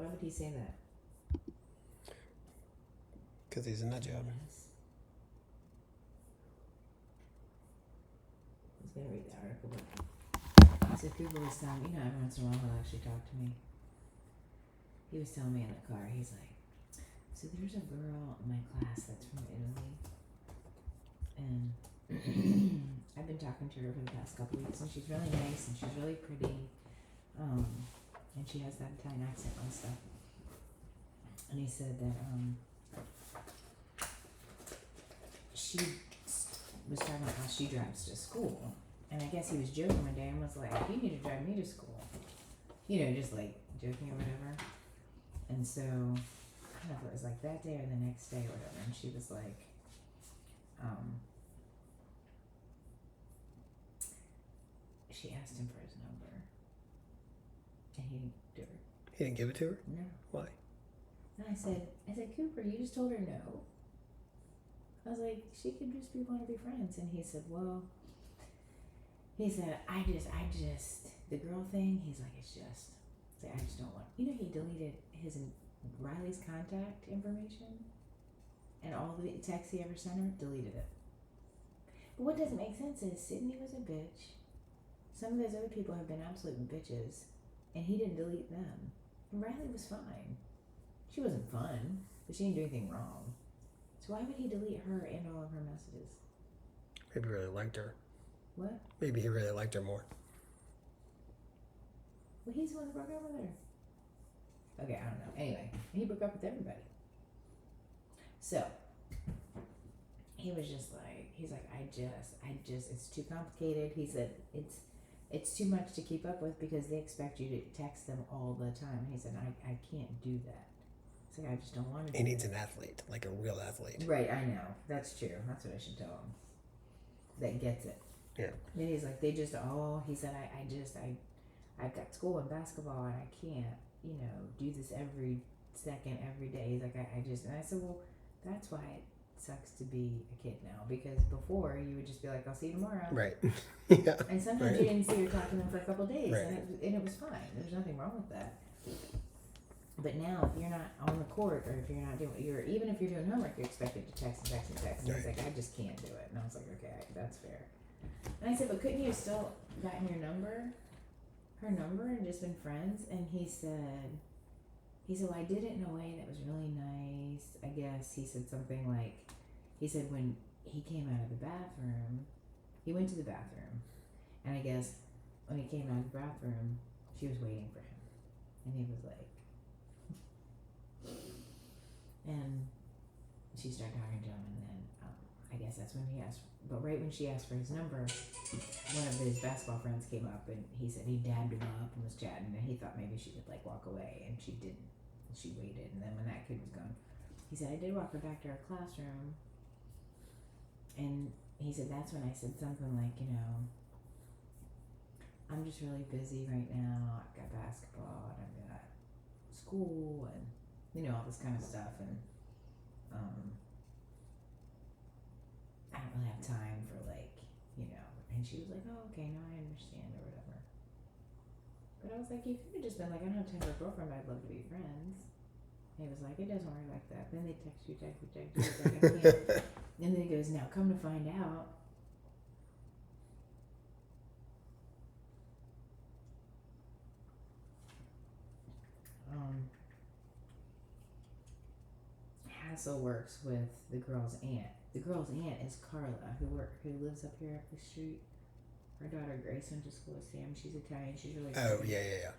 Why would he say that? Because he's a nut job. Yes. I was gonna read the article, but so Cooper was telling me, every once in a while he'll actually talk to me. He was telling me in the car, he's like, so there's a girl in my class that's from Italy, and I've been talking to her for the past couple weeks, and she's really nice, and she's really pretty, and she has that Italian accent and stuff. And he said that she was talking about how she drives to school, and I guess he was joking one day and was like, "You need to drive me to school," just like joking or whatever. And so, I don't know if it was like that day or the next day or whatever, and she was like, she asked him for his number, and he didn't do her. He didn't give it to her? No. Why? And I said, Cooper, you just told her no. I was like, she could just be one of your friends. And he said, well, I just, the girl thing, he's like, it's like, I just don't want, he deleted Riley's contact information and all the texts he ever sent her, deleted it. But what doesn't make sense is Sydney was a bitch. Some of those other people have been absolute bitches, and he didn't delete them. And Riley was fine. She wasn't fun, but she didn't do anything wrong. So why would he delete her and all of her messages? Maybe he really liked her. What? Maybe he really liked her more. Well, he's the one that broke up with her. Okay, I don't know. Anyway, he broke up with everybody. So, he was just like, he's like, I just, it's too complicated. He said, it's too much to keep up with because they expect you to text them all the time. And he said, I can't do that. It's like, I just don't want to do He needs that. an athlete, like a real athlete. Right, I know. That's true. That's what I should tell him. That gets it. Yeah. And he's like, he said, I've got school and basketball and I can't, do this every second, every day. He's like, and I said, well, that's why it sucks to be a kid now, because before you would just be like, I'll see you tomorrow. Right. Yeah. And sometimes you didn't see her talking to him for a couple of days, right. and it was fine. There's nothing wrong with that. But now, if you're not on the court, or if you're not even if you're doing homework, you're expected to text. And right. he's like, I just can't do it. And I was like, okay, that's fair. And I said, but couldn't you have still gotten her number, and just been friends? And he said, well, I did it in a way that was really nice. I guess he said something like, when he came out of the bathroom, he went to the bathroom, and I guess when he came out of the bathroom, she was waiting for him, and he was like, and she started talking to him, and then I guess that's when he asked, but right when she asked for his number, one of his basketball friends came up, and he said he dabbed him up and was chatting, and he thought maybe she would like walk away, and she didn't. She waited, and then when that kid was gone, he said, I did walk her back to her classroom, and he said, that's when I said something like, I'm just really busy right now, I've got basketball, and I've got school, and all this kind of stuff, and I don't really have time for and she was like, oh, okay, no, I understand, or whatever. But I was like, you could have just been like, I don't have time for a girlfriend, but I'd love to be friends. And he was like, it doesn't work like that. Then they text you. He's like, I can't. And then he goes, now come to find out, Hassel works with the girl's aunt. The girl's aunt is Carla, who lives up here up the street. Her daughter Grace went to school with Sam. She's Italian. She's really Oh, pretty. yeah.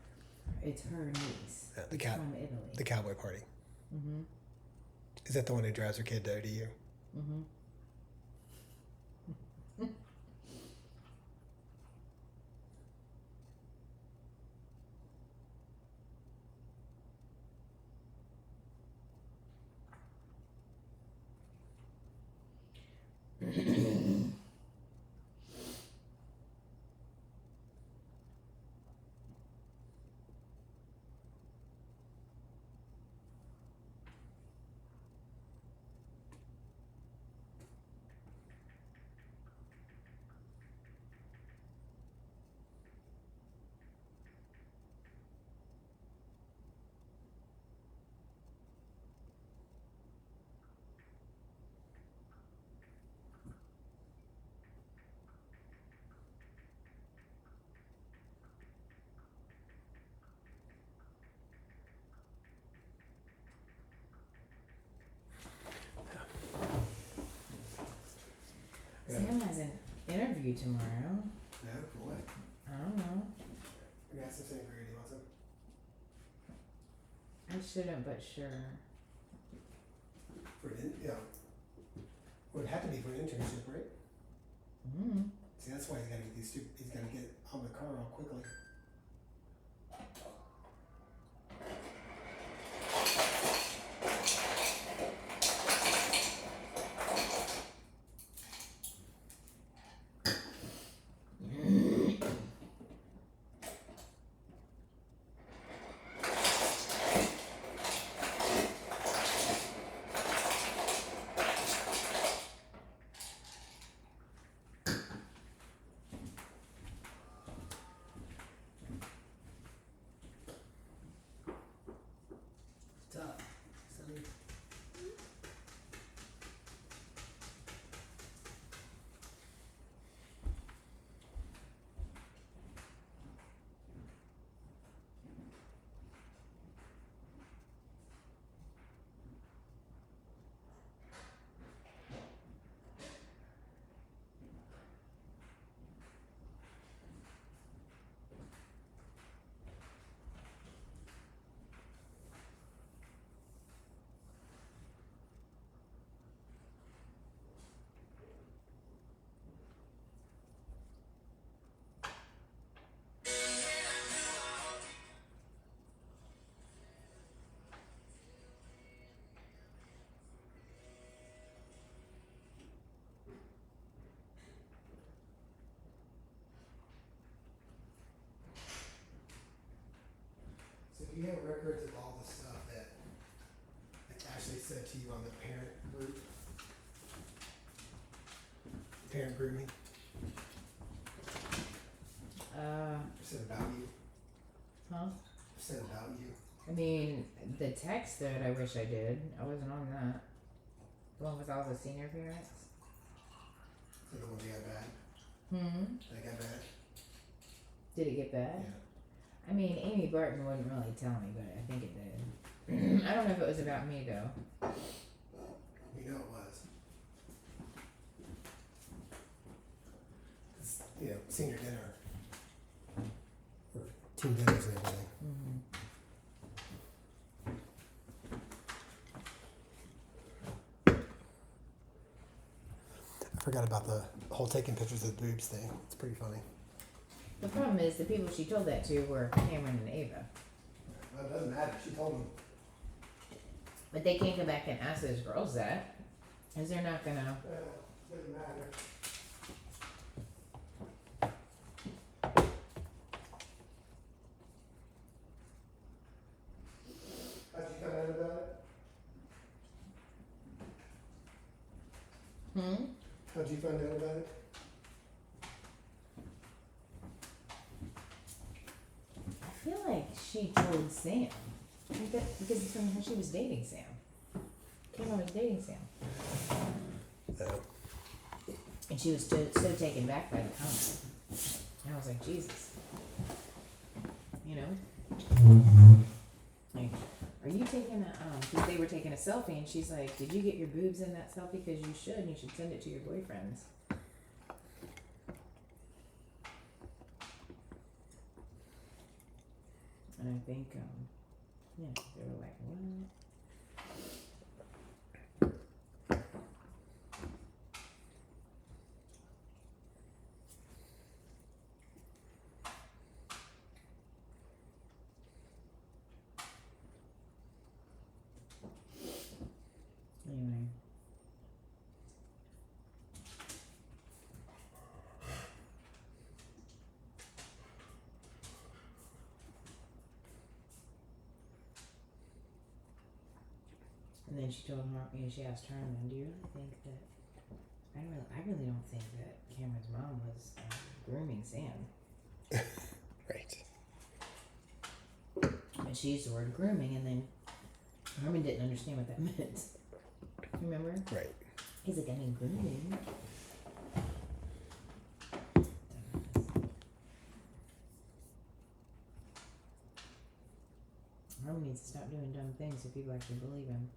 It's her niece. From Italy. The cowboy party. Mm-hmm. Is that the one who drives her kid to ODU? Mm-hmm. tomorrow. No, for what? I don't know. We got some sangria. Do you want some? I shouldn't, but sure. For an would have to be for an internship, right? Mm. See, that's why he's got to get he's got to get on the car real quickly. Tough. Silly. So do you have records of all the stuff that Ashley said to you on the parent group? Parent grooming? Said about you? Huh? Said about you? I mean, the text that I wish I did. I wasn't on that. The one with all the senior parents. So the one that got bad? That got bad? Did it get bad? Yeah. I mean, Amy Barton wouldn't really tell me, but I think it did. I don't know if it was about me though. We know it was. 'Cause, senior dinner. Or team dinners and everything. Mm-hmm. I forgot about the whole taking pictures of the boobs thing. It's pretty funny. The problem is the people she told that to were Cameron and Ava. Well, it doesn't matter. She told them. But they can't come back and ask those girls that. Because they're not gonna. Doesn't matter. How'd you find out about it? How'd you find out about it? I feel like she told Sam. Because it's from when she was dating Sam. Cameron was dating Sam. Oh. And she was so taken back by the comment. And I was like, Jesus. You know? Like, are you taking a, because they were taking a selfie and she's like, did you get your boobs in that selfie? Because you should, and you should send it to your boyfriends. And I think, they were like, what? Anyway. And then she told her, she asked Herman, do you really think that, I really don't think that Cameron's mom was grooming Sam. Right. And she used the word grooming, and then Herman didn't understand what that meant. Remember? Right. He's like, I mean, grooming. Herman needs to stop doing dumb things so people actually believe him.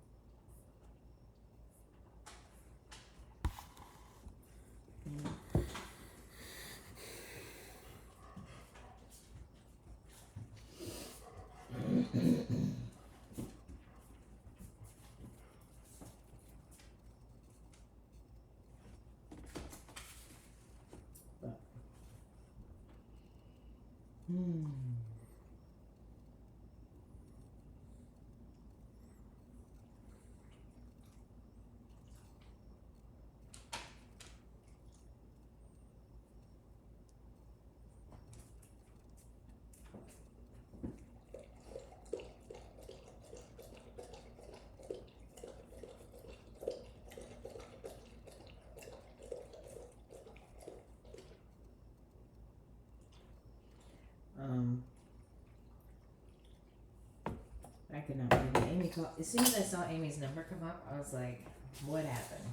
I could not believe it. Amy called. As soon as I saw Amy's number come up, I was like, "What happened?"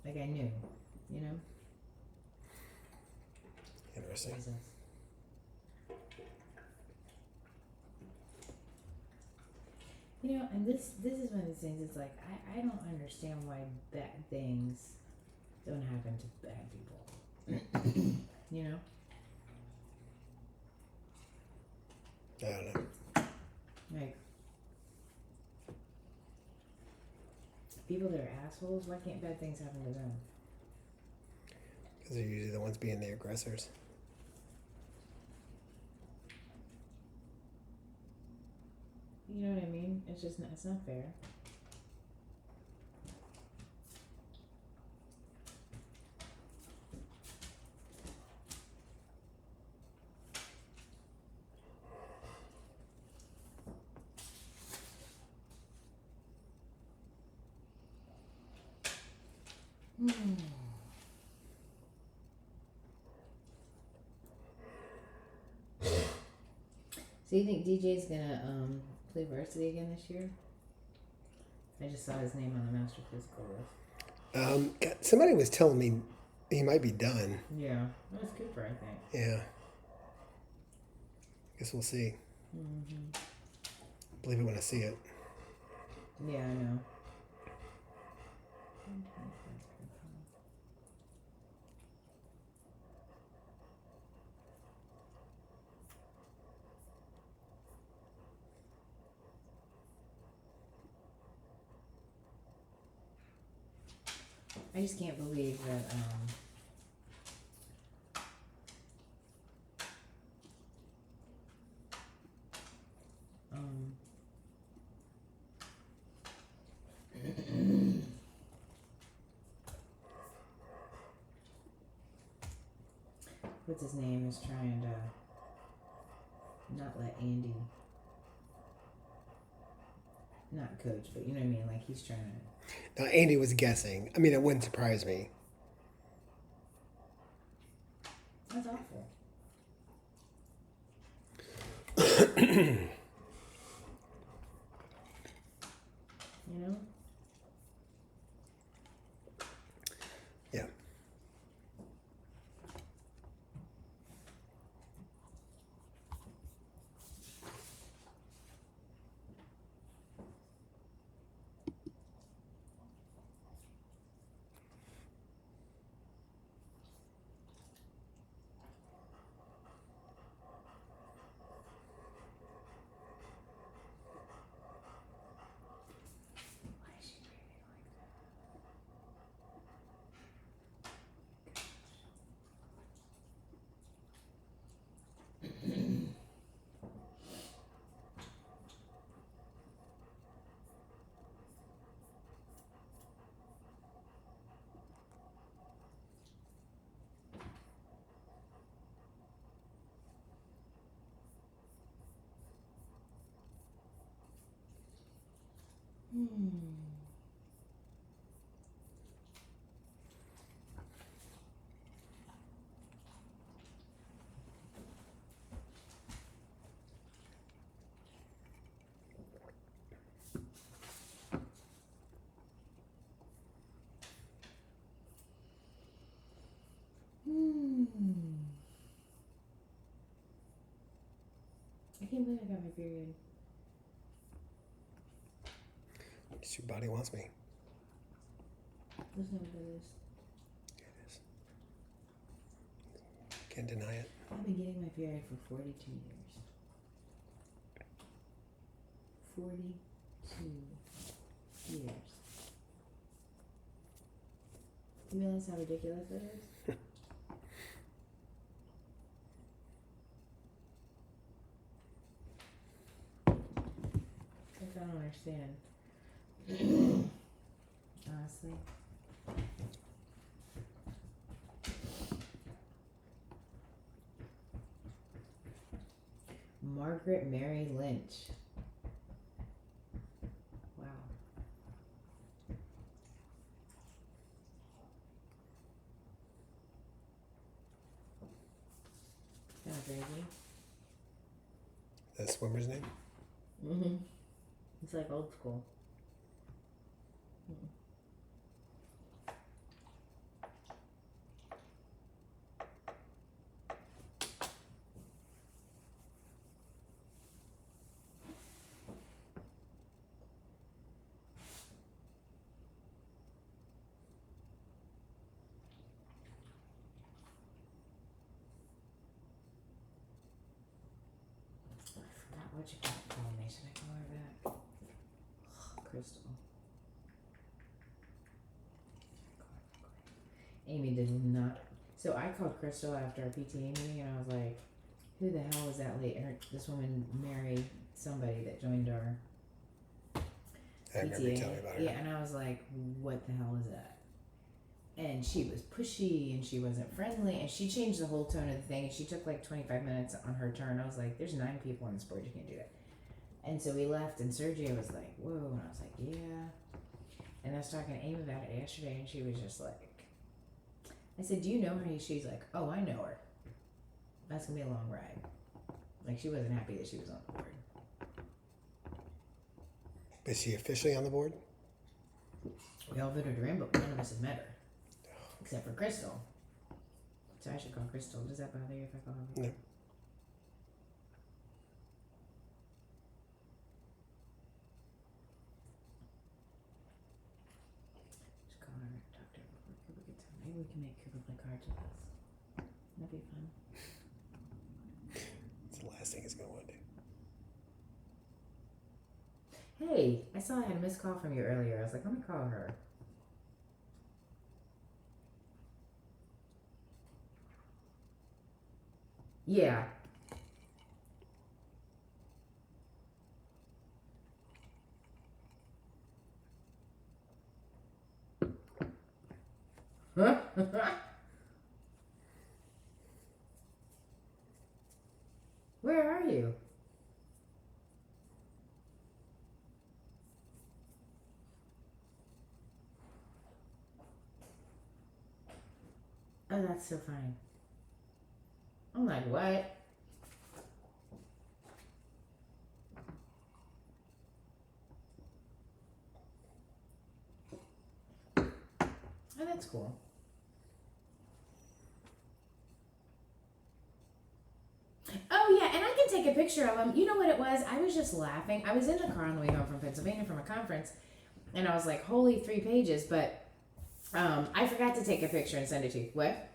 Like I knew, you know. Interesting. Jesus. You know, and this is one of these things. It's like I don't understand why bad things don't happen to bad people. You know. I don't know. Like people that are assholes, why can't bad things happen to them? Because they're usually the ones being the aggressors. You know what I mean? It's just not, it's not fair. So you think DJ's gonna play varsity again this year? I just saw his name on the master physical list. Somebody was telling me he might be done. Yeah, that was Cooper, I think. Yeah. Guess we'll see. Mm-hmm. Believe it when I see it. Yeah, I know. I just can't believe that what's his name is trying to not let Andy not coach, but you know what I mean, like he's trying to. Now, Andy was guessing. I mean, it wouldn't surprise me. That's awful. You know? Yeah. Why is she breathing like that? I can't believe I got my period. Just your body wants me. That's not what that is. It is. Can't deny it. I've been getting my period for 42 years. 42 years. You realize how ridiculous that is? I don't understand. Honestly. Margaret Mary Lynch. Wow. Kind of crazy. That's swimmer's name? Mm-hmm. It's like old school. I forgot what you call me. Should I call her back? Crystal. Amy did not. So I called Crystal after our PTA meeting and I was like, who the hell was that late? This woman married somebody that joined our I remember you telling me about her. Yeah, and I was like, what the hell is that? And she was pushy and she wasn't friendly and she changed the whole tone of the thing and she took like 25 minutes on her turn. I was like, there's 9 people on this board, you can't do that. And so we left and Sergio was like, whoa, and I was like, yeah. And I was talking to Amy about it yesterday and she was just like, I said, do you know her? She's like, oh, I know her. That's gonna be a long ride. Like she wasn't happy that she was on the board. Is she officially on the board? We all voted her in, but none of us have met her. Except for Crystal. So I should call Crystal. Does that bother you if I call her? No. Just call her and talk to her before Cooper gets home. Maybe we can make Cooper play cards with us. That'd be fun. It's the last thing he's going to want to do. Hey, I saw I had a missed call from you earlier. I was like, let me call her. Yeah. Huh? Where are you? Oh, that's so fine. I'm like, what? Oh, that's cool. Oh, yeah, and I can take a picture of him. You know what it was? I was just laughing. I was in the car on the way home from Pennsylvania from a conference, and I was like, holy 3 pages, but I forgot to take a picture and send it to you. What?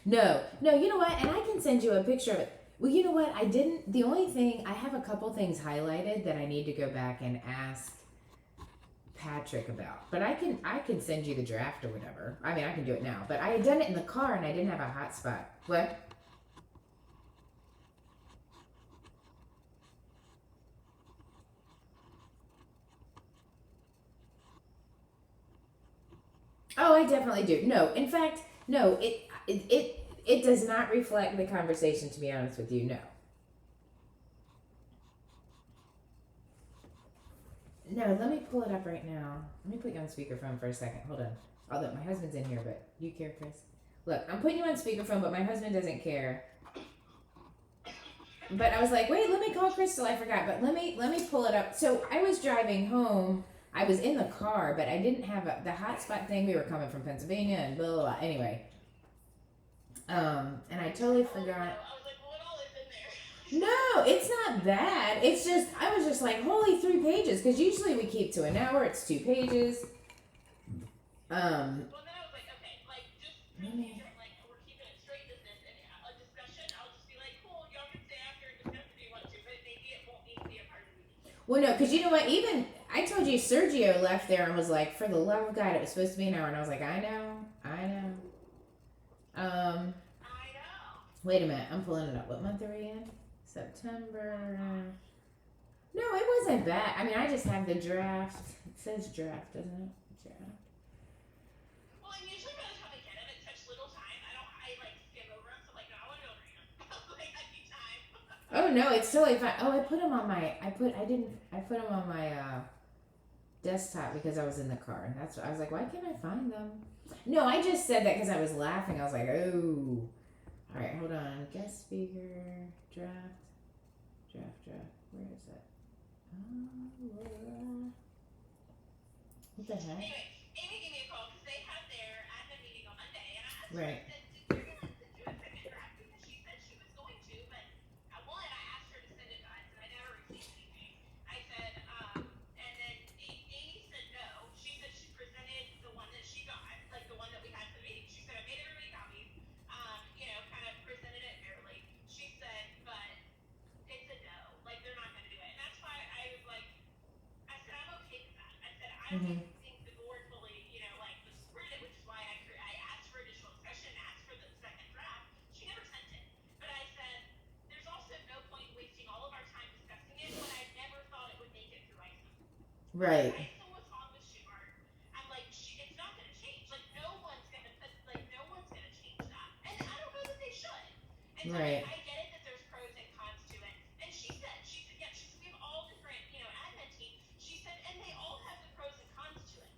No, you know what? And I can send you a picture of it. Well, you know what? I didn't. The only thing, I have a couple things highlighted that I need to go back and ask Patrick about. But I can send you the draft or whatever. I mean, I can do it now. But I had done it in the car and I didn't have a hotspot. What? Oh, I definitely do. No, in fact, no. It does not reflect the conversation. To be honest with you, no. No, let me pull it up right now. Let me put you on speakerphone for a second. Hold on. Although my husband's in here, but do you care, Chris? Look, I'm putting you on speakerphone, but my husband doesn't care. But I was like, wait, let me call Crystal. I forgot, but let me pull it up. So I was driving home. I was in the car, but I didn't have the hotspot thing. We were coming from Pennsylvania and blah blah blah. Anyway, and I totally forgot. I was like, what all is in there? No, it's not bad. It's just I was just like, holy 3 pages, because usually we keep to an hour. It's 2 pages. Well, then I was like, okay, like, just Let really, me- like, we're keeping it straight with this, and a discussion, I'll just be like, cool, y'all can stay after and discuss if you want to, but maybe it won't need to be a part of the meeting. Well, no, because you know what? Even I told you Sergio left there and was like, for the love of God, it was supposed to be an hour, and I was like, I know. I know. Wait a minute, I'm pulling it up. What month are we in? September. No, it wasn't bad. I mean, I just have the draft. It says draft, doesn't it? Draft. Well, and usually by the time I get it, it's such little time, I like, skim over them, so like, no, I want to go over here. Like, I need time. Oh Oh no, it's totally fine. Oh, I put them on my. I put them on my desktop because I was in the car. That's what I was like. Why can't I find them? No, I just said that because I was laughing. I was like, oh. All right, hold on. Guest speaker draft. Where is it? What the heck? Anyway, Amy gave me a call because they had their admin meeting on Monday, and I asked her, Right. I said, did you guys do a second draft? Because she said she was going to, but one, I asked her to send it to us, and I never received anything. I said, and then Amy said no. She said she presented the one that she got, like the one that we had for the meeting. She said, I made everybody copies, kind of presented it fairly. She said, but it's a no. Like, they're not going to do it. And that's why I was like, I said, I'm okay with that. I said, I don't Mm-hmm. think the board fully, was supported it, which is why I asked for additional discussion, asked for the second draft. She never sent it. But I said, there's also no point wasting all of our time discussing it when I never thought it would make it through ISO. Right. ISO was on the Schuart. I'm like, it's not going to change. Like, no one's going to change that. And I don't know that they should. And so Right. I get it that there's pros and cons to it. And she said, yeah, we have all different, admin teams. She said, and they all have the pros and cons to it.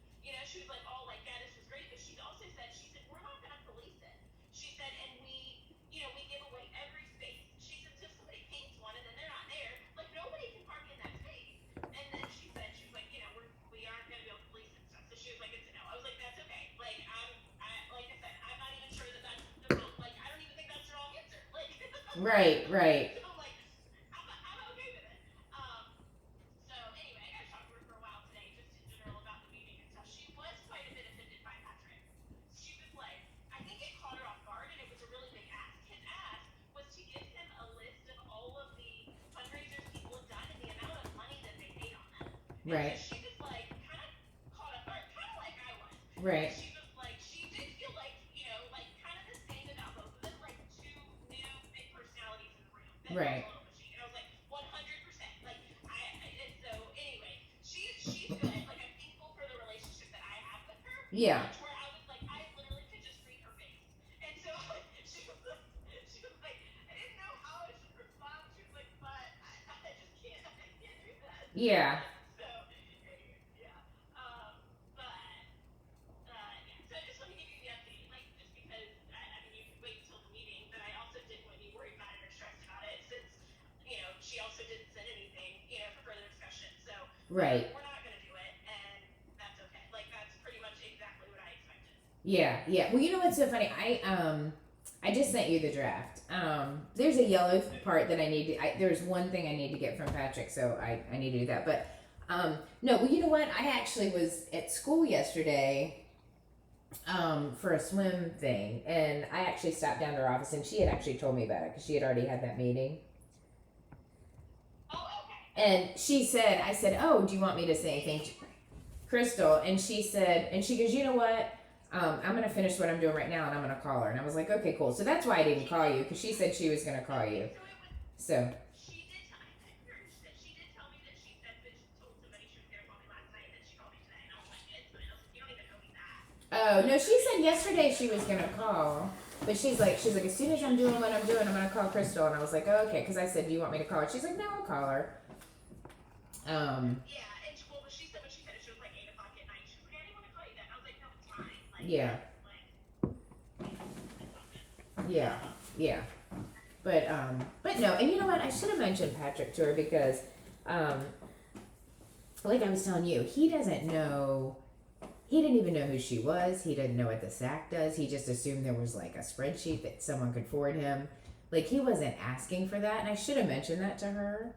She was like, all like, yeah, this was great. But she also said, we're not going to police it. She said, and we give away every space. She said, if somebody paints one and then they're not there, like, nobody can park in that space. And then she said, she was like, we aren't going to be able to police it and stuff. So she was like, it's a no. I was like, that's okay. Like, like I said, I'm not even sure that that's the wrong, like, I don't even think that's the wrong answer. Like, Right. so, like, I'm okay with it. So anyway, I talked to her for a while today, just in general about the meeting and stuff. She was quite a bit offended by Patrick. She was like, I think it caught her off guard, and it was a really big ask. His ask was to give him a list of all of the fundraisers people have done and the amount of money that they made on them. Right. And so she was like, kind of caught off guard, kind of like I was. Right. She was like, she did feel like, like kind of the same about both of them, like two new big personalities in the room. That Right. little machine. And I was like, 100%. Like, and so anyway, she's good. Like, I'm thankful for the relationship that I have with her. Yeah. Where I was like, I literally could just read her face. And so she was like, I didn't know how I should respond. She was like, but I just can't do that. Yeah. So, yeah. But, yeah. So I just want to give you the update, like, just because, you could wait until the meeting, but I also didn't want you worried about it or stressed about it since, she also didn't send anything, for further discussion. So, Right. we're not going to do it, and that's okay. Like, that's pretty much exactly what I expected. Yeah. Well, you know what's so funny? I just sent you the draft. There's a yellow part that I need to. There's one thing I need to get from Patrick, so I need to do that. But no. Well, you know what? I actually was at school yesterday for a swim thing, and I actually stopped down to her office, and she had actually told me about it because she had already had that meeting. Oh, okay. And she said, I said, oh, do you want me to say anything to Crystal? And she said, and she goes, you know what? I'm going to finish what I'm doing right now and I'm going to call her. And I was like, okay, cool. So that's why I didn't call you, because she said she was going to call you. So. She did tell me that she told somebody she was going to call me last night, and then she called me today. And I was like, it's fine. I was like, you don't even know me that. Oh, no, she said yesterday she was going to call. But she's like, as soon as I'm doing what I'm doing, I'm going to call Crystal. And I was like, oh, okay. Because I said, do you want me to call her? She's like, no, I'll call her. Yeah, and she said when she said it, she was like 8 o'clock at night. She was like, I didn't want to call you then. I was like, no, it's fine. Like, Yeah. Yeah. But no, and you know what? I should have mentioned Patrick to her because, like I was telling you, he doesn't know. He didn't even know who she was. He didn't know what the SAC does. He just assumed there was like a spreadsheet that someone could forward him. Like he wasn't asking for that, and I should have mentioned that to her.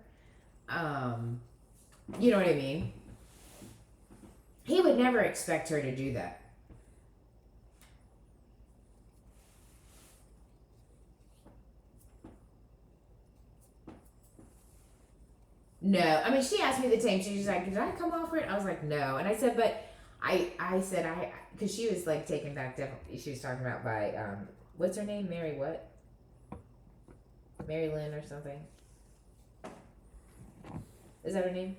You know what I mean? He would never expect her to do that. No, I mean, she asked me the same. She's like, did I come off for it? I was like, no. And I said, but I said, because she was like taken back to, she was talking about by, what's her name? Mary what? Mary Lynn or something. Is that her name?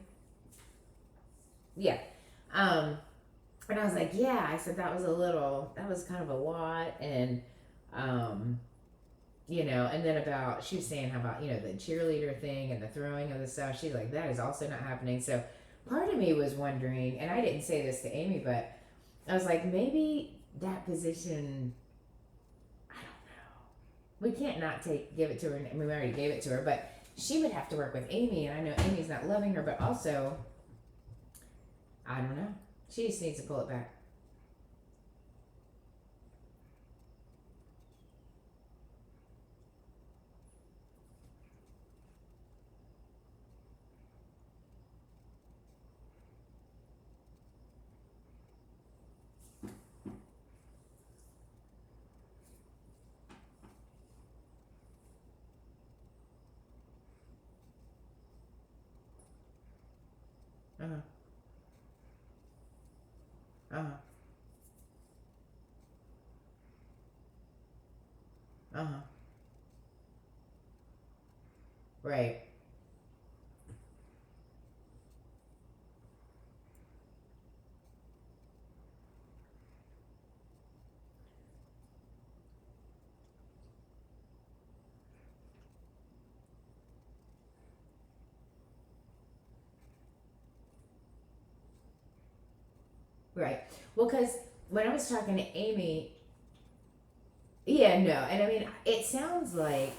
Yeah. And I was like, yeah. I said, that was kind of a lot. And, you know, and then about, she was saying how about, you know, the cheerleader thing and the throwing of the stuff. She's like, that is also not happening. So part of me was wondering, and I didn't say this to Amy, but I was like, maybe that position, I don't know. We can't not give it to her. I mean, we already gave it to her, but she would have to work with Amy, and I know Amy's not loving her, but also, I don't know. She just needs to pull it back. Uh huh. Uh huh. Uh huh. Right. Right. Well, because when I was talking to Amy, yeah, no, and I mean, it sounds like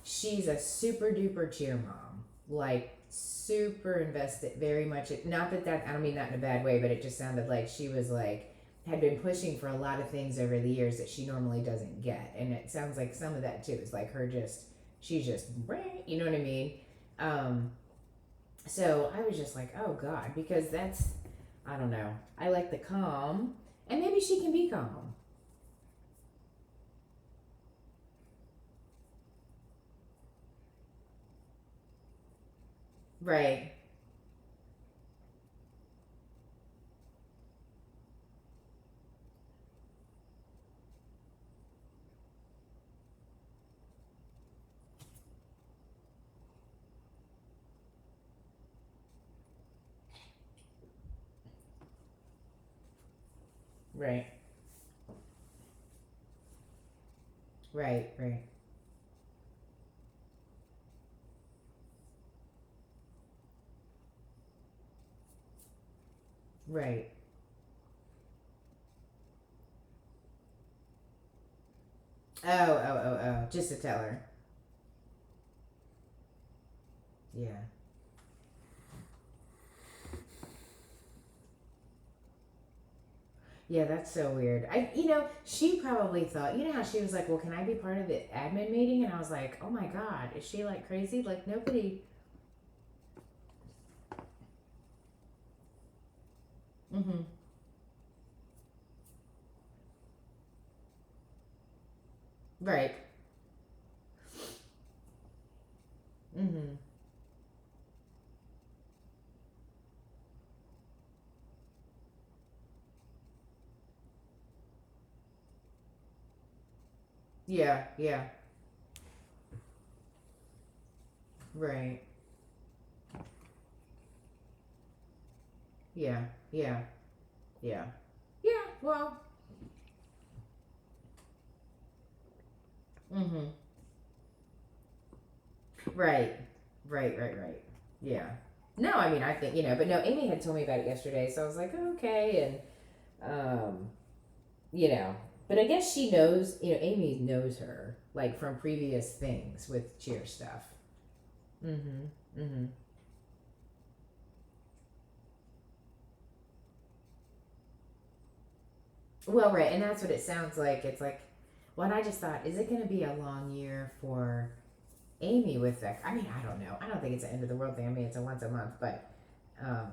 she's a super duper cheer mom, like super invested, very much. Not that I don't mean that in a bad way, but it just sounded like she was like had been pushing for a lot of things over the years that she normally doesn't get, and it sounds like some of that too is like her just she's just you know what I mean. Um, so I was just like, oh God, because that's I don't know. I like the calm, and maybe she can be calm. Right. Right. Right. Right. Right. Oh, oh, oh, oh. Just to tell her. Yeah. Yeah, that's so weird. She probably thought, you know how she was like, well, can I be part of the admin meeting? And I was like, oh my God, is she like crazy? Like, nobody. Mm hmm. Right. Mm hmm. Yeah. Yeah. Right. Yeah. Yeah. Yeah. Yeah. Well. Mm hmm. Right. Right. Right. Right. Yeah. No, I mean, I think, but no, Amy had told me about it yesterday. So I was like, oh, okay. And, you know, but I guess she knows, Amy knows her, like from previous things with cheer stuff. Mm hmm. Mm hmm. Well, right. And that's what it sounds like. It's like, well, and I just thought, is it going to be a long year for Amy with that? I mean, I don't know. I don't think it's the end of the world thing. I mean, it's a once a month, but, um,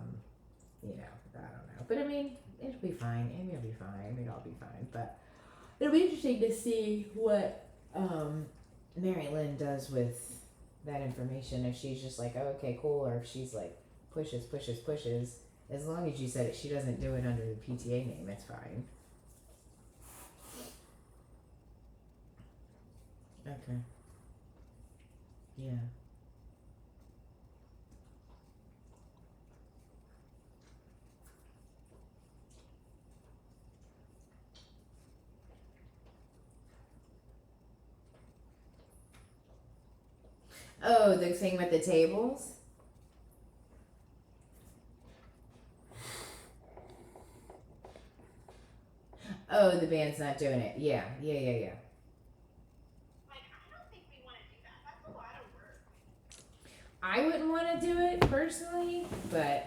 I don't know. But I mean, it'll be fine. Amy will be fine. It'll all be fine. But it'll be interesting to see what Mary Lynn does with that information. If she's just like, oh, okay, cool, or if she's like pushes, pushes, pushes. As long as you said it, she doesn't do it under the PTA name. It's fine. Okay. Yeah. Oh, the thing with the tables? Oh, the band's not doing it. Yeah. Like, I don't think we want to do that. That's a lot of work. I wouldn't want to do it personally, but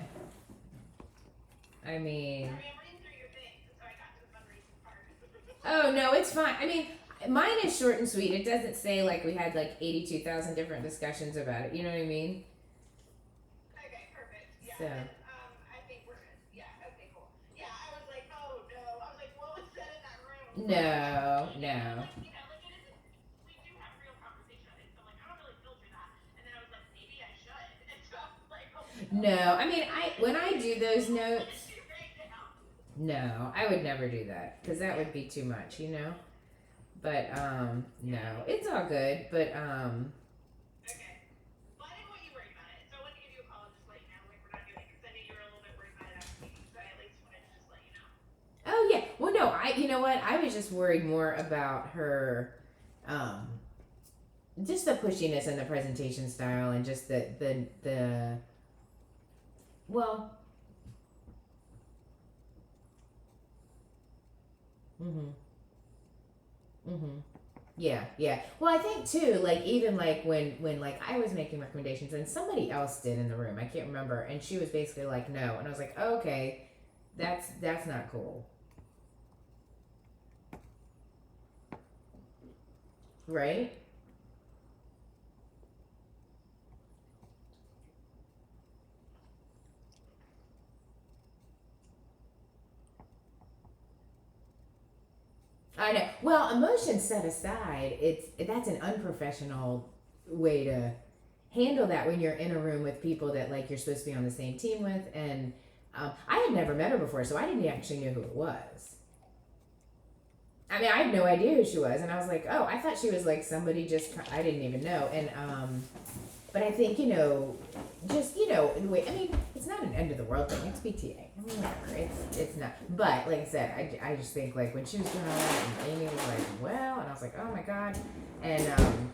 I mean, Sorry, I'm reading through your thing, so I got to the fundraising part. oh no, it's fine. I mean, mine is short and sweet. It doesn't say like we had like 82,000 different discussions about it. You know what I mean? Okay, perfect. Yeah, So. then, I think we're good. Yeah, okay, cool. Yeah, I was like, oh no. I was like, what was said in that room? No. Like, like it isn't, we do have real conversation, I think, so I'm like, I don't really filter that. And then I was like, maybe I should. And so I was like, oh No. I mean, when I do those notes, it's too great now. no, I would never do that because that would be too much, you know. But no, it's all good. But Okay. Well, I didn't want you worried about it, so I wanted to give you a call and just let you know, like, we're not doing it, because I knew you were a little bit worried about it after meeting, so I at least wanted to just let you know. oh yeah, well no, you know what? I was just worried more about her, just the pushiness and the presentation style and just the well. Yeah. Well, I think too, like even like when like I was making recommendations and somebody else did in the room, I can't remember, and she was basically like no, and I was like okay, that's not cool, right? I know. Well, emotions set aside, that's an unprofessional way to handle that when you're in a room with people that like you're supposed to be on the same team with, and I had never met her before, so I didn't actually know who it was. I mean, I had no idea who she was, and I was like, oh, I thought she was like somebody just I didn't even know, and but I think just the way I mean, it's not an end of the world thing. It's PTA. I mean, whatever. It's not. But like I said, I just think like when she was doing all that, and Amy was like, well, and I was like, oh my god, and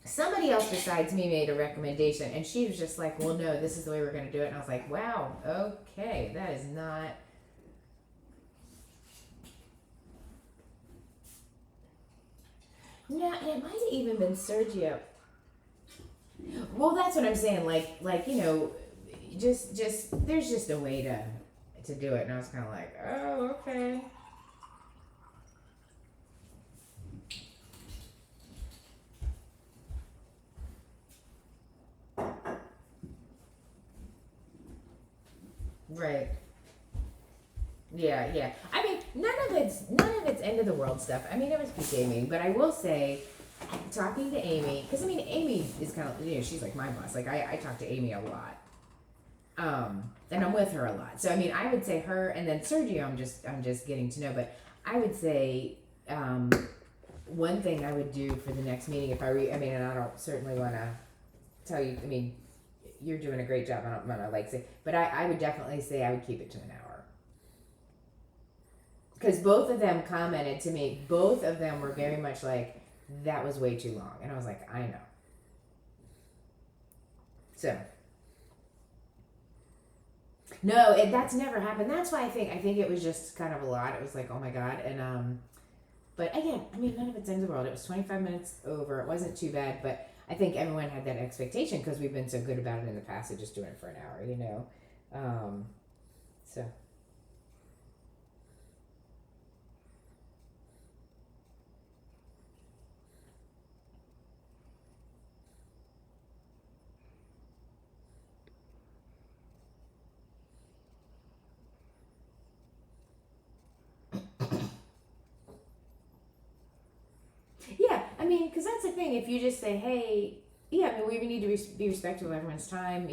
somebody else besides me made a recommendation, and she was just like, well, no, this is the way we're gonna do it, and I was like, wow, okay, that is not. No, and it might have even been Sergio. Well, that's what I'm saying. Like just there's just a way to do it, and I was kind of like, oh, okay. Right. Yeah. I mean, none of it's end of the world stuff. I mean, it was peak gaming, but I will say, talking to Amy, because I mean, Amy is kind of she's like my boss. Like I talk to Amy a lot, and I'm with her a lot. So I mean, I would say her, and then Sergio, I'm just getting to know. But I would say, one thing I would do for the next meeting if I mean, and I don't certainly want to tell you. I mean, you're doing a great job. I don't want to like say, but I would definitely say I would keep it to an hour. Because both of them commented to me, both of them were very much like, that was way too long. And I was like, I know. So. No, that's never happened. That's why I think it was just kind of a lot. It was like, oh my God. And, but again, I mean, none of it's end of the world. It was 25 minutes over. It wasn't too bad, but I think everyone had that expectation because we've been so good about it in the past of just doing it for an hour, so. Yeah, I mean, because that's the thing. If you just say, hey, yeah, I mean, we need to be respectful of everyone's time.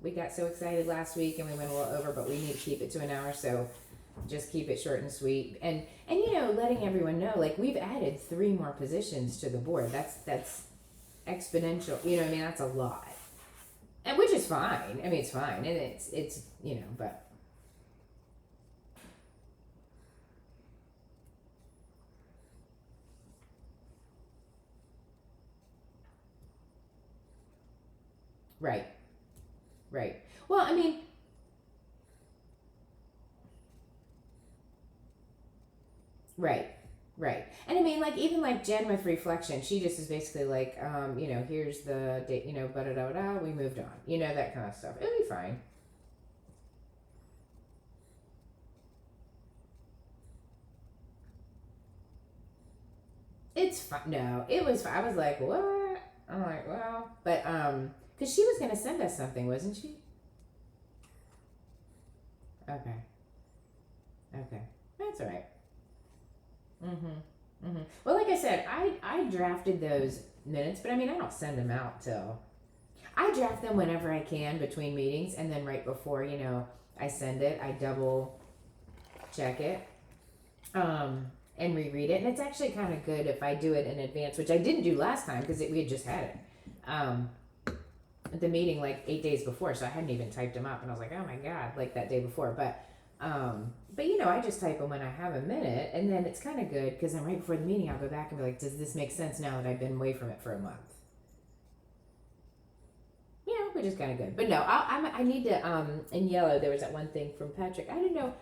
We got so excited last week and we went a little over, but we need to keep it to an hour. So just keep it short and sweet. And letting everyone know, like, we've added 3 more positions to the board. That's exponential. You know what I mean? That's a lot. And which is fine. I mean, it's fine. And it's but. Right. Right. Well, I mean, right. Right. And I mean, like, even like Jen with reflection, she just is basically like, here's the date, da da da da, we moved on, that kind of stuff. It'll be fine. It's fine. No, it was fine. I was like, what? I'm like, well, but, because she was going to send us something, wasn't she? Okay. Okay. That's all right. Mm-hmm. Mm-hmm. Well, like I said, I drafted those minutes, but I mean, I don't send them out till I draft them whenever I can between meetings, and then right before, I send it, I double check it, and reread it. And it's actually kind of good if I do it in advance, which I didn't do last time because we had just had it. At the meeting like 8 days before, so I hadn't even typed them up, and I was like, oh my god, like that day before. But I just type them when I have a minute, and then it's kind of good because then right before the meeting, I'll go back and be like, does this make sense now that I've been away from it for a month? Which is kind of good. But no, I need to. In yellow, there was that one thing from Patrick. I didn't know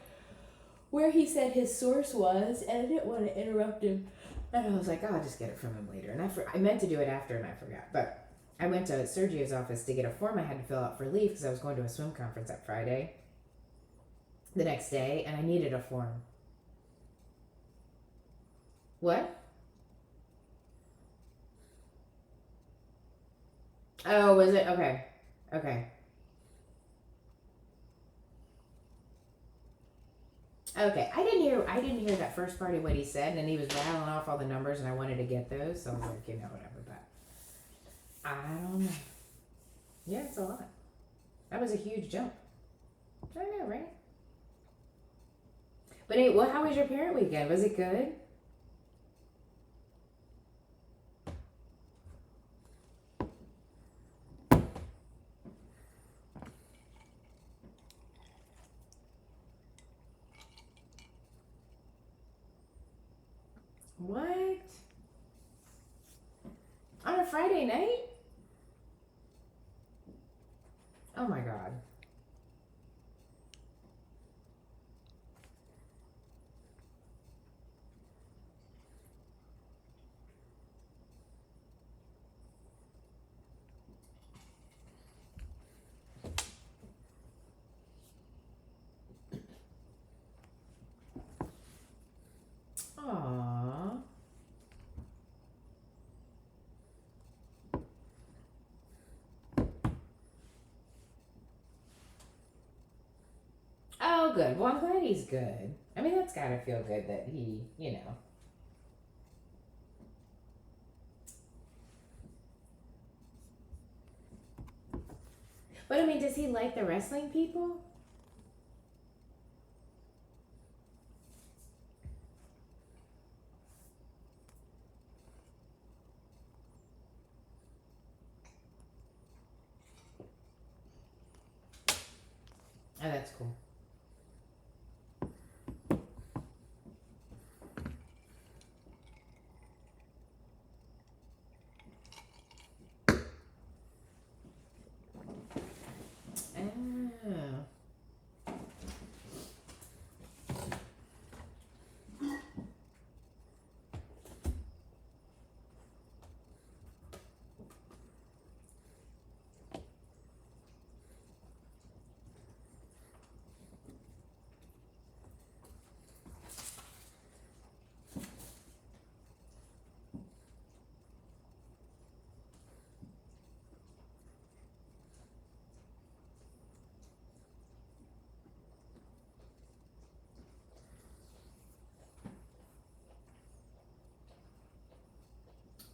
where he said his source was, and I didn't want to interrupt him. And I was like, oh, I'll just get it from him later. And I meant to do it after, and I forgot. But I went to Sergio's office to get a form I had to fill out for leave because I was going to a swim conference that Friday, the next day, and I needed a form. What? Oh, was it? Okay. Okay. Okay. I didn't hear that first part of what he said, and he was rattling off all the numbers, and I wanted to get those, so I was like, whatever. But I don't know. Yeah, it's a lot. That was a huge jump. I know, right? But hey, well, how was your parent weekend? Was it good? What? On a Friday night? Oh my god. Aww. Oh, good. Well, I'm glad he's good. I mean, that's gotta feel good that he. But I mean, does he like the wrestling people? Oh, that's cool. Oh.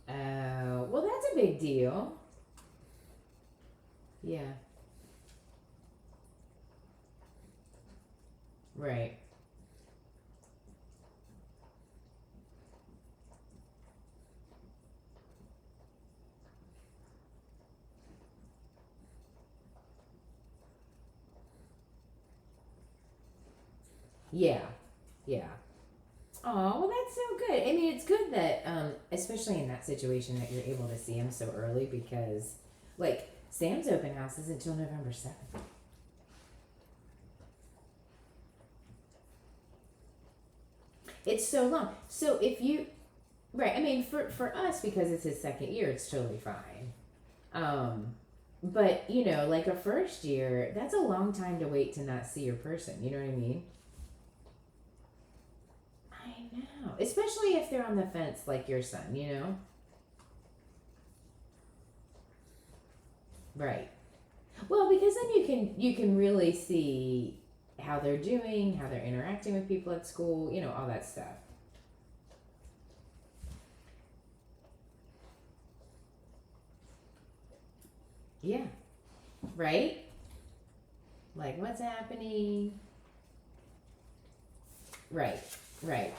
Oh, well, that's a big deal. Yeah. Right. Yeah. Yeah. Oh, well, that's so good. I mean, it's good that, especially in that situation, that you're able to see him so early because, like, Sam's open house isn't until November 7th. It's so long. So if you, right, I mean, for us, because it's his second year, it's totally fine. But, you know, like a first year, that's a long time to wait to not see your person. You know what I mean? I know. Especially if they're on the fence like your son, you know? Right. Well, because then you can really see how they're doing, how they're interacting with people at school, you know, all that stuff. Yeah. Right? Like what's happening? Right. Right.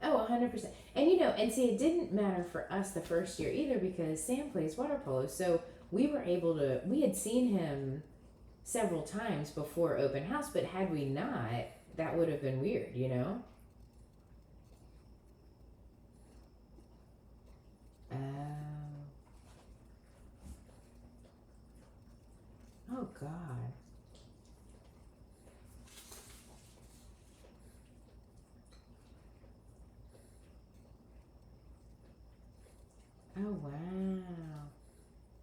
Oh, 100%. And you know, and see, it didn't matter for us the first year either because Sam plays water polo. So we were able to, we had seen him several times before open house, but had we not, that would have been weird, you know? Oh. Oh, God. Oh, wow.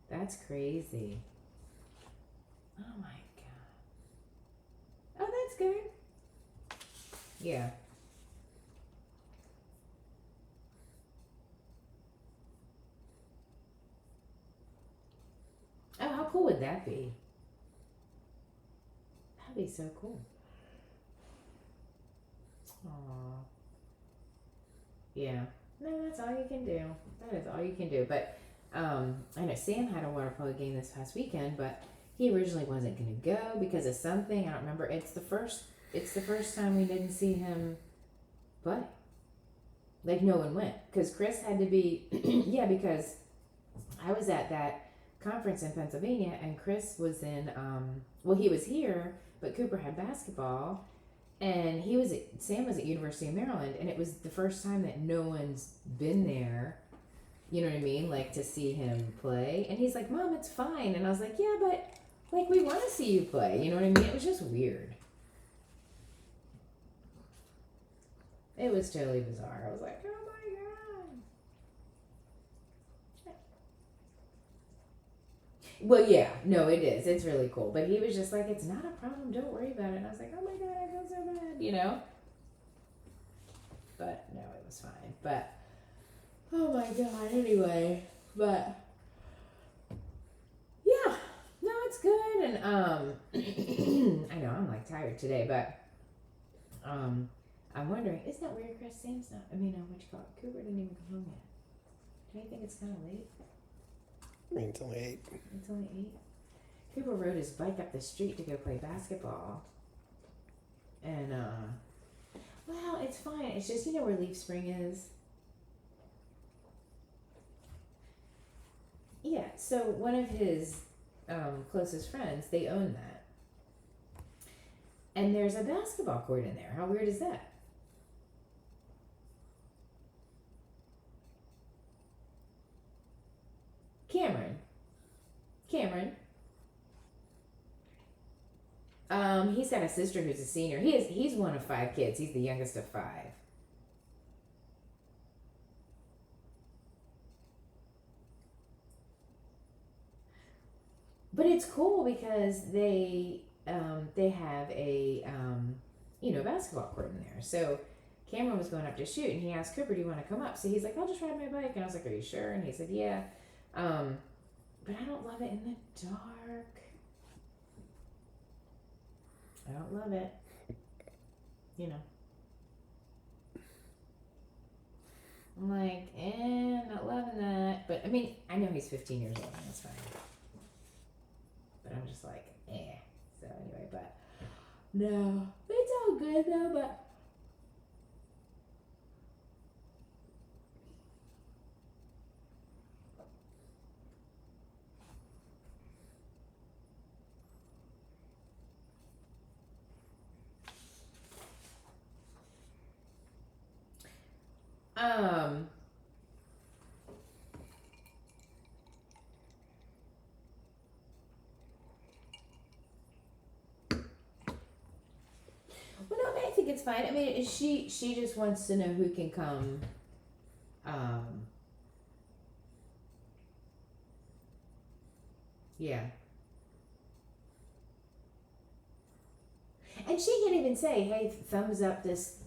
That's crazy. Oh, my God. Oh, that's good. Yeah. Oh, how cool would that be? That'd be so cool. Aw. Yeah. No, that's all you can do. That is all you can do. But I know Sam had a water polo game this past weekend, but he originally wasn't going to go because of something. I don't remember. It's the first time we didn't see him play. Like no one went because Chris had to be. Yeah, because I was at that conference in Pennsylvania and Chris was in. Well, he was here, but Cooper had basketball. And Sam was at University of Maryland, and it was the first time that no one's been there. You know what I mean? Like to see him play, and he's like, "Mom, it's fine." And I was like, "Yeah, but like we want to see you play." You know what I mean? It was just weird. It was totally bizarre. I was like, "Oh my God." Well, yeah, no, it is. It's really cool. But he was just like, "It's not a problem. Don't worry about it." And I was like, "Oh my God, I feel so bad," you know. But no, it was fine. But oh my God. Anyway, but yeah, no, it's good. And I know I'm like tired today, but I'm wondering, isn't that weird, Chris? Sam's not. I mean, what you call it? Cooper didn't even come home yet. Do you think it's kind of late? I mean, it's only 8. It's only 8. Cooper rode his bike up the street to go play basketball, and well, it's fine. It's just you know where Leaf Spring is. Yeah, so one of his closest friends, they own that. And there's a basketball court in there. How weird is that? Cameron. Cameron. He's got a sister who's a senior. He's one of 5 kids. He's the youngest of 5. But it's cool because they have a basketball court in there. So Cameron was going up to shoot and he asked Cooper, "Do you want to come up?" So he's like, "I'll just ride my bike." And I was like, "Are you sure?" And he said, "Yeah." But I don't love it in the dark. I don't love it. You know. I'm like, not loving that. But I mean, I know he's 15 years old and that's fine. But I'm just like, eh. So anyway, but no, it's all good though. But it's fine. I mean, she just wants to know who can come. Yeah. And she can even say, "Hey, thumbs up this,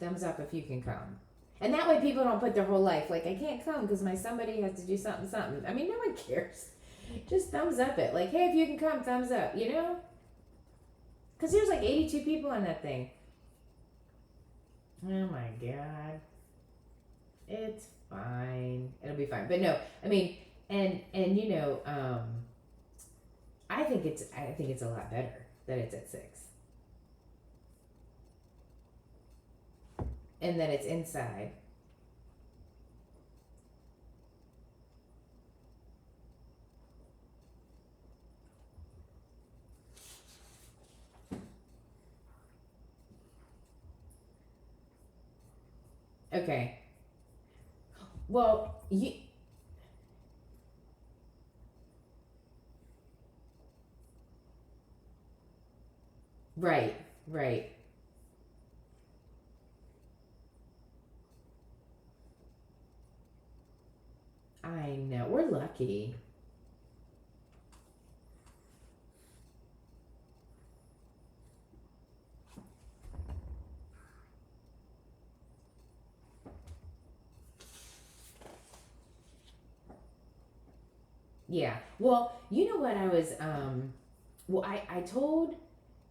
thumbs up if you can come." And that way people don't put their whole life like, I can't come because my somebody has to do something, something. I mean, no one cares. Just thumbs up it. Like, hey, if you can come, thumbs up, Because there's like 82 people on that thing. Oh my God. It's fine. It'll be fine. But no, I mean, and I think it's a lot better that it's at 6. And that it's inside. Okay. Well, right, right. I know. We're lucky. Yeah. Well, you know what I was I told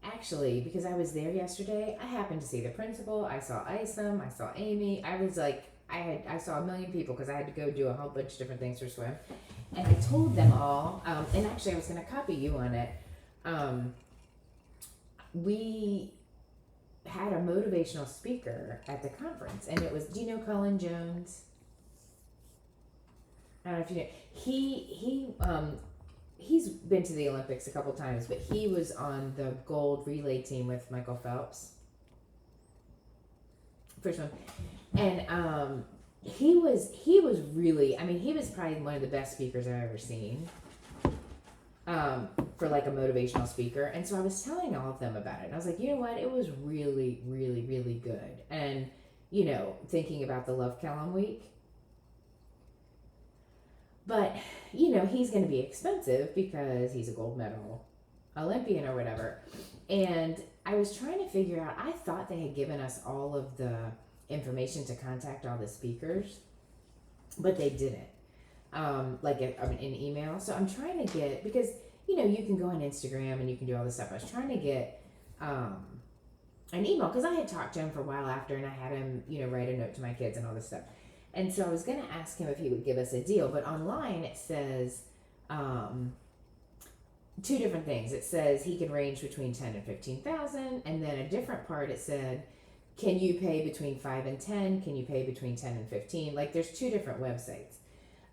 actually because I was there yesterday, I happened to see the principal, I saw Isom, I saw Amy. I was like I saw a million people because I had to go do a whole bunch of different things for swim. And I told them all, and actually I was gonna copy you on it. We had a motivational speaker at the conference and it was, do you know Colin Jones? I don't know if you know. He's been to the Olympics a couple times, but he was on the gold relay team with Michael Phelps. First one. And he was really, I mean, he was probably one of the best speakers I've ever seen. For like a motivational speaker. And so I was telling all of them about it. And I was like, you know what? It was really, really, really good. And, thinking about the Love Callum week. But, he's going to be expensive because he's a gold medal Olympian or whatever. And I was trying to figure out, I thought they had given us all of the information to contact all the speakers, but they didn't. Like an email. So I'm trying to get, because, you can go on Instagram and you can do all this stuff. I was trying to get an email because I had talked to him for a while after and I had him, write a note to my kids and all this stuff. And so I was going to ask him if he would give us a deal, but online it says two different things. It says he can range between 10 and 15,000, and then a different part it said, can you pay between 5 and 10? Can you pay between 10 and 15? Like there's two different websites.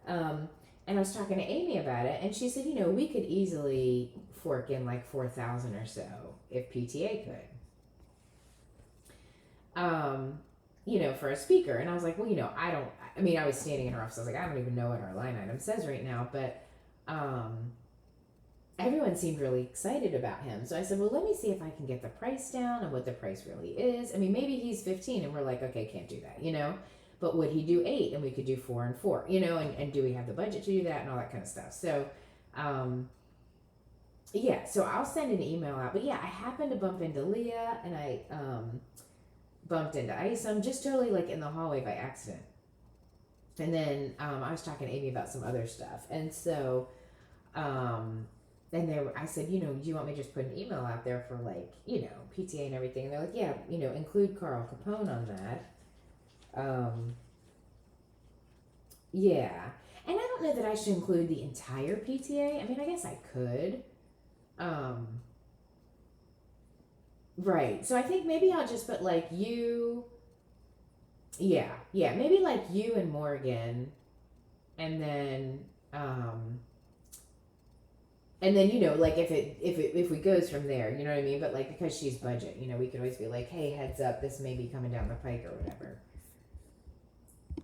And I was talking to Amy about it, and she said, we could easily fork in like 4,000 or so if PTA could. For a speaker. And I was like, well, I was standing in her office. I was like, I don't even know what our line item says right now, but everyone seemed really excited about him. So I said, well, let me see if I can get the price down and what the price really is. I mean, maybe he's 15 and we're like, okay, can't do that, but would he do 8 and we could do 4 and 4, and do we have the budget to do that and all that kind of stuff. So, so I'll send an email out, but yeah, I happened to bump into Leah and I, bumped into Isom just totally like in the hallway by accident. And then I was talking to Amy about some other stuff. And so I said, do you want me to just put an email out there for like, PTA and everything? And they're like, yeah, include Carl Capone on that. Yeah. And I don't know that I should include the entire PTA. I mean, I guess I could. Right. So I think maybe I'll just put like you. Yeah. Maybe like you and Morgan, and then like if we goes from there, you know what I mean. But like because she's budget, we could always be like, hey, heads up, this may be coming down the pike or whatever.